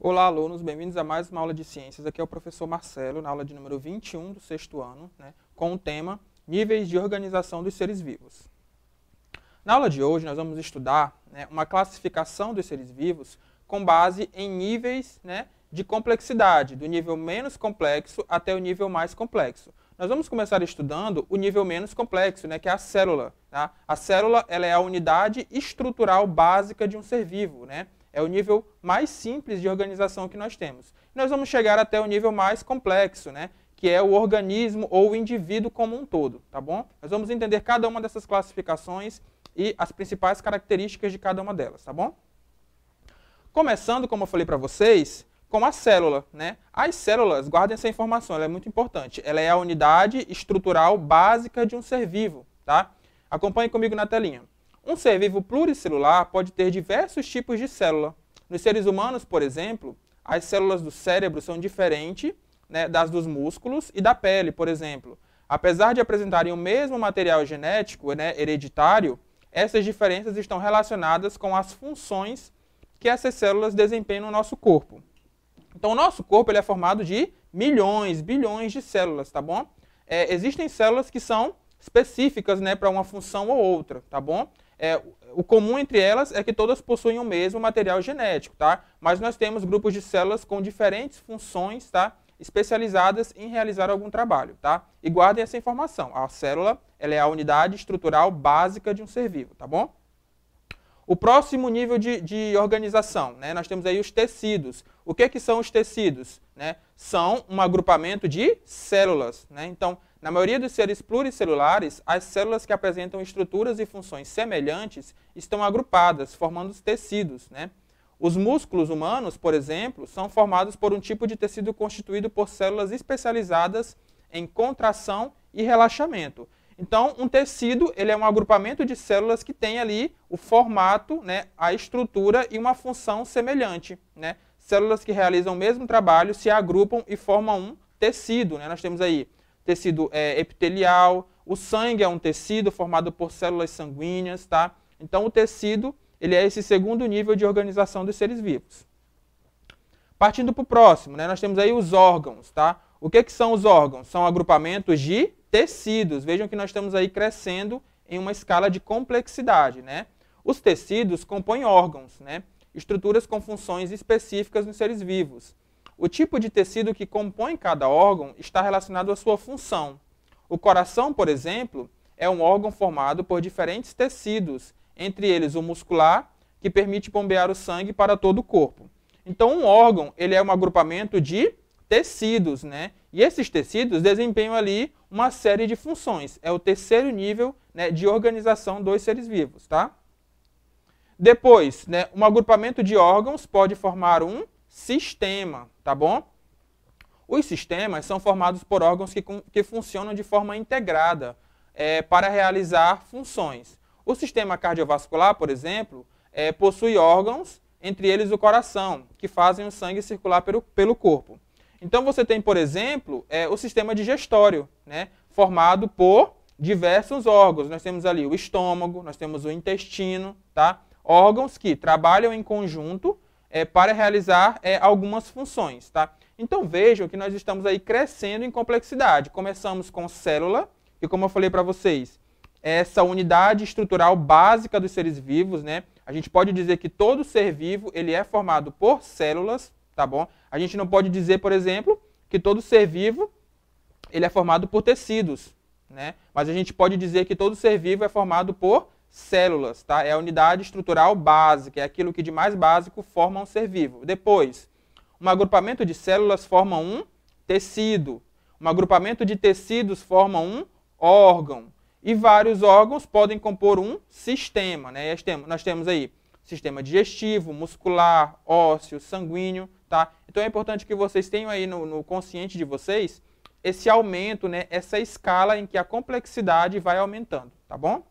Olá, alunos, bem-vindos a mais uma aula de ciências. Aqui é o professor Marcelo, na aula de número 21 do sexto ano, com o tema Níveis de Organização dos Seres Vivos. Na aula de hoje, nós vamos estudar uma classificação dos seres vivos com base em níveis de complexidade, do nível menos complexo até o nível mais complexo. Nós vamos começar estudando o nível menos complexo, que é a célula. Tá? A célula ela é a unidade estrutural básica de um ser vivo, É o nível mais simples de organização que nós temos. Nós vamos chegar até o nível mais complexo, que é o organismo ou o indivíduo como um todo, tá bom? Nós vamos entender cada uma dessas classificações e as principais características de cada uma delas, tá bom? Começando, como eu falei para vocês, com a célula, As células, guardem essa informação, ela é muito importante. Ela é a unidade estrutural básica de um ser vivo, tá? Acompanhe comigo na telinha. Um ser vivo pluricelular pode ter diversos tipos de célula. Nos seres humanos, por exemplo, as células do cérebro são diferentes das dos músculos e da pele, por exemplo. Apesar de apresentarem o mesmo material genético hereditário, essas diferenças estão relacionadas com as funções que essas células desempenham no nosso corpo. Então, o nosso corpo ele é formado de milhões, bilhões de células, tá bom? Existem células que são específicas para uma função ou outra, tá bom? O comum entre elas é que todas possuem o mesmo material genético, tá? Mas nós temos grupos de células com diferentes funções, tá? Especializadas em realizar algum trabalho, tá? E guardem essa informação. A célula ela é a unidade estrutural básica de um ser vivo, tá bom? O próximo nível de organização, nós temos aí os tecidos. O que são os tecidos? São um agrupamento de células, Então, na maioria dos seres pluricelulares, as células que apresentam estruturas e funções semelhantes estão agrupadas, formando os tecidos. Os músculos humanos, por exemplo, são formados por um tipo de tecido constituído por células especializadas em contração e relaxamento. Então, um tecido ele é um agrupamento de células que tem ali o formato, a estrutura e uma função semelhante. Células que realizam o mesmo trabalho se agrupam e formam um tecido. Nós temos aí tecido epitelial, o sangue é um tecido formado por células sanguíneas, tá? Então, o tecido ele é esse segundo nível de organização dos seres vivos. Partindo para o próximo, nós temos aí os órgãos, tá? O que são os órgãos? São agrupamentos de tecidos. Vejam que nós estamos aí crescendo em uma escala de complexidade, Os tecidos compõem órgãos, Estruturas com funções específicas nos seres vivos. O tipo de tecido que compõe cada órgão está relacionado à sua função. O coração, por exemplo, é um órgão formado por diferentes tecidos, entre eles o muscular, que permite bombear o sangue para todo o corpo. Então, um órgão ele é um agrupamento de tecidos, E esses tecidos desempenham ali uma série de funções. É o terceiro nível de organização dos seres vivos, tá? Depois, um agrupamento de órgãos pode formar um sistema, tá bom? Os sistemas são formados por órgãos que funcionam de forma integrada para realizar funções. O sistema cardiovascular, por exemplo, possui órgãos, entre eles o coração, que fazem o sangue circular pelo corpo. Então você tem, por exemplo, o sistema digestório, formado por diversos órgãos. Nós temos ali o estômago, nós temos o intestino, tá? Órgãos que trabalham em conjunto para realizar algumas funções, tá? Então vejam que nós estamos aí crescendo em complexidade. Começamos com célula, e como eu falei para vocês, essa unidade estrutural básica dos seres vivos, A gente pode dizer que todo ser vivo ele é formado por células, tá bom? A gente não pode dizer, por exemplo, que todo ser vivo ele é formado por tecidos, Mas a gente pode dizer que todo ser vivo é formado por células, tá? É a unidade estrutural básica, é aquilo que de mais básico forma um ser vivo. Depois, um agrupamento de células forma um tecido. Um agrupamento de tecidos forma um órgão. E vários órgãos podem compor um sistema, Nós temos aí sistema digestivo, muscular, ósseo, sanguíneo, tá? Então é importante que vocês tenham aí no consciente de vocês esse aumento, essa escala em que a complexidade vai aumentando, tá bom?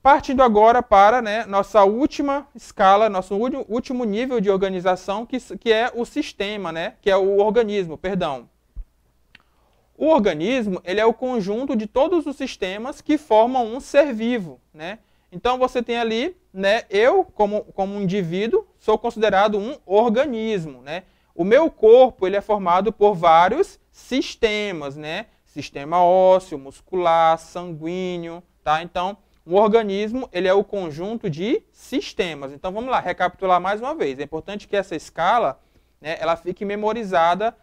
Partindo agora para nossa última escala, nosso último nível de organização, que é o sistema, que é o organismo, perdão. O organismo ele é o conjunto de todos os sistemas que formam um ser vivo. Então você tem ali, eu como um indivíduo, sou considerado um organismo, né? O meu corpo ele é formado por vários sistemas, né? Sistema ósseo, muscular, sanguíneo, tá? Então, um organismo ele é o conjunto de sistemas. Então, vamos lá, recapitular mais uma vez. É importante que essa escala, né, ela fique memorizada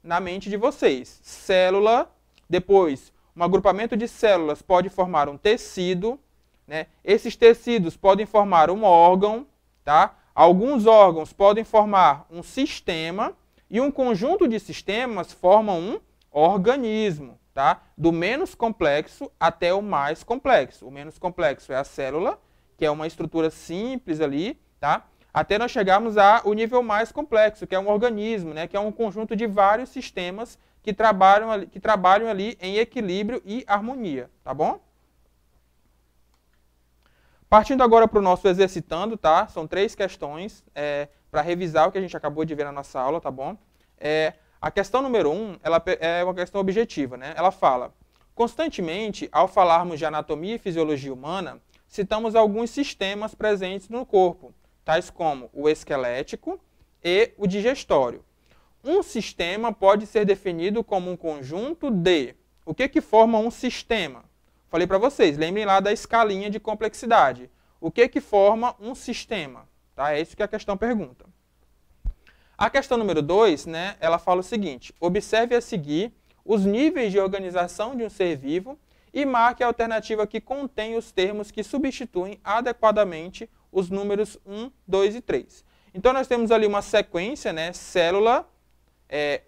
na mente de vocês. Célula, depois, um agrupamento de células pode formar um tecido, né? Esses tecidos podem formar um órgão, tá? Alguns órgãos podem formar um sistema e um conjunto de sistemas formam um organismo, tá? Do menos complexo até o mais complexo. O menos complexo é a célula, que é uma estrutura simples ali, tá? Até nós chegarmos ao nível mais complexo, que é um organismo, né? Que é um conjunto de vários sistemas que trabalham ali em equilíbrio e harmonia, tá bom? Partindo agora para o nosso exercitando, tá? São 3 questões para revisar o que a gente acabou de ver na nossa aula, tá bom? A questão número 1, ela é uma questão objetiva, né? Ela fala, constantemente, ao falarmos de anatomia e fisiologia humana, citamos alguns sistemas presentes no corpo, tais como o esquelético e o digestório. Um sistema pode ser definido como um conjunto de... O que forma um sistema? Falei para vocês, lembrem lá da escalinha de complexidade. O que forma um sistema? Tá? É isso que a questão pergunta. A questão número 2, né, ela fala o seguinte, observe a seguir os níveis de organização de um ser vivo e marque a alternativa que contém os termos que substituem adequadamente os números 1, 2 e 3. Então, nós temos ali uma sequência, né, célula,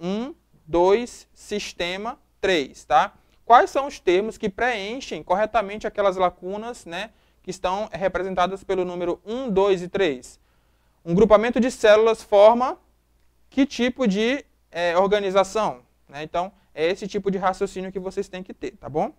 1, 2, sistema, 3, tá? Quais são os termos que preenchem corretamente aquelas lacunas, né, que estão representadas pelo número 1, 2 e 3? Um grupamento de células forma que tipo de organização? Né? Então, é esse tipo de raciocínio que vocês têm que ter, tá bom?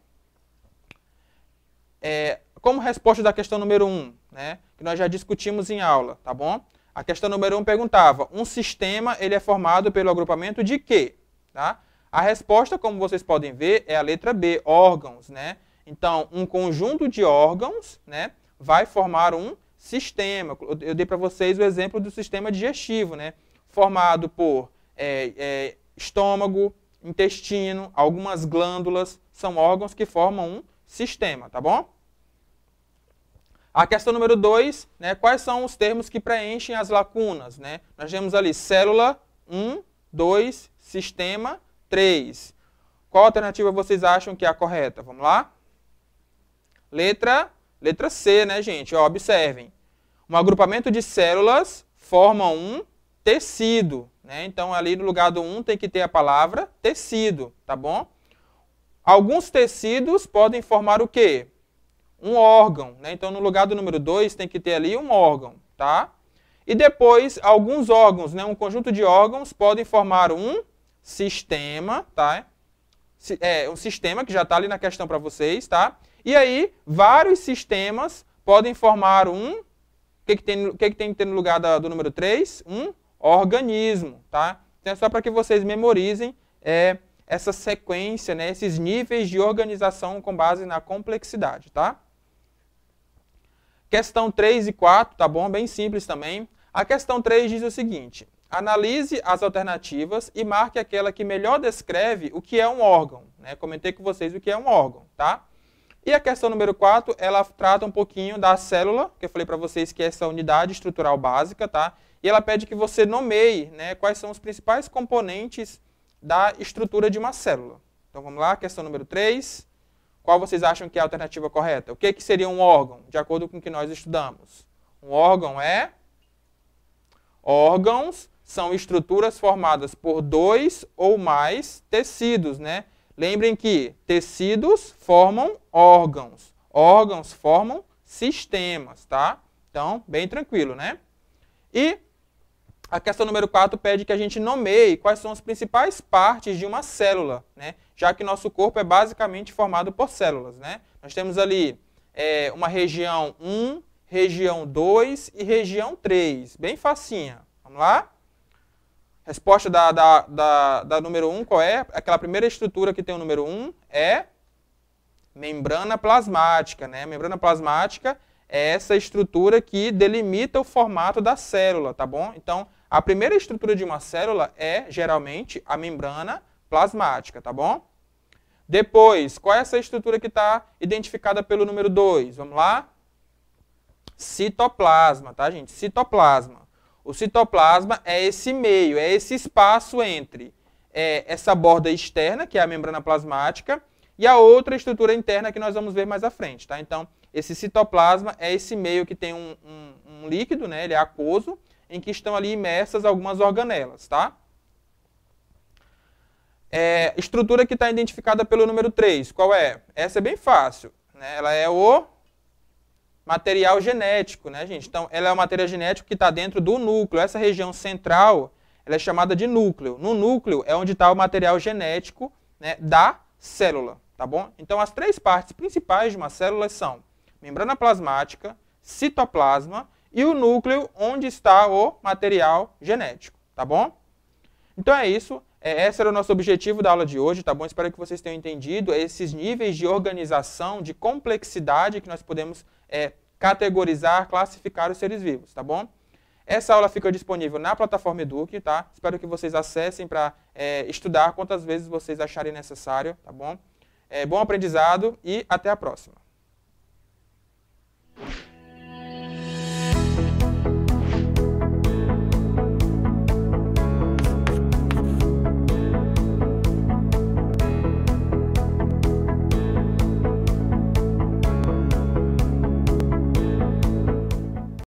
Como resposta da questão número 1, né, que nós já discutimos em aula, tá bom? A questão número 1 perguntava, um sistema ele é formado pelo agrupamento de quê? Tá? A resposta, como vocês podem ver, é a letra B, órgãos, né? Então, um conjunto de órgãos, né, vai formar um sistema. Eu dei para vocês o exemplo do sistema digestivo, né? Formado por estômago, intestino, algumas glândulas, são órgãos que formam um sistema, tá bom? A questão número 2, né, quais são os termos que preenchem as lacunas? Né? Nós temos ali célula, 1, 2, sistema, 3. Qual alternativa vocês acham que é a correta? Vamos lá? Letra C, né, gente? Ó, observem. Um agrupamento de células forma um tecido. Né? Então, ali no lugar do 1 tem que ter a palavra tecido, tá bom? Alguns tecidos podem formar o quê? Um órgão, né? Então, no lugar do número 2, tem que ter ali um órgão, tá? E depois, alguns órgãos, né? Um conjunto de órgãos podem formar um sistema, tá? Um sistema que já está ali na questão para vocês, tá? E aí, vários sistemas podem formar um... O que tem que ter no lugar do número 3? Um organismo, tá? Então, é só para que vocês memorizem essa sequência, né? Esses níveis de organização com base na complexidade, tá? Questão 3 e 4, tá bom? Bem simples também. A questão 3 diz o seguinte, analise as alternativas e marque aquela que melhor descreve o que é um órgão. Né? Comentei com vocês o que é um órgão, tá? E a questão número 4, ela trata um pouquinho da célula, que eu falei para vocês que é essa unidade estrutural básica, tá? E ela pede que você nomeie, né, quais são os principais componentes da estrutura de uma célula. Então vamos lá, questão número 3. Qual vocês acham que é a alternativa correta? O que seria um órgão, de acordo com o que nós estudamos? Um órgão Órgãos são estruturas formadas por 2 ou mais tecidos, né? Lembrem que tecidos formam órgãos. Órgãos formam sistemas, tá? Então, bem tranquilo, né? E a questão número 4 pede que a gente nomeie quais são as principais partes de uma célula, né? Já que nosso corpo é basicamente formado por células, né? Nós temos ali uma região 1, região 2 e região 3. Bem facinha. Vamos lá? Resposta da número 1, qual é? Aquela primeira estrutura que tem o número 1 é membrana plasmática, né? Membrana plasmática é essa estrutura que delimita o formato da célula, tá bom? Então, a primeira estrutura de uma célula é, geralmente, a membrana plasmática, tá bom? Depois, qual é essa estrutura que está identificada pelo número 2? Vamos lá? Citoplasma, tá, gente? Citoplasma. O citoplasma é esse meio, é esse espaço entre essa borda externa, que é a membrana plasmática, e a outra estrutura interna que nós vamos ver mais à frente, tá? Então, esse citoplasma é esse meio que tem um líquido, né? Ele é aquoso, em que estão ali imersas algumas organelas, tá? Estrutura que está identificada pelo número 3, qual é? Essa é bem fácil, né? Ela é o material genético, né, gente? Então, ela é o material genético que está dentro do núcleo. Essa região central, ela é chamada de núcleo. No núcleo é onde está o material genético, né, da célula, tá bom? Então, as três partes principais de uma célula são membrana plasmática, citoplasma e o núcleo onde está o material genético, tá bom? Então é isso. Esse era o nosso objetivo da aula de hoje, tá bom? Espero que vocês tenham entendido esses níveis de organização, de complexidade que nós podemos categorizar, classificar os seres vivos, tá bom? Essa aula fica disponível na plataforma Eduque, tá? Espero que vocês acessem para estudar quantas vezes vocês acharem necessário, tá bom? Bom aprendizado e até a próxima.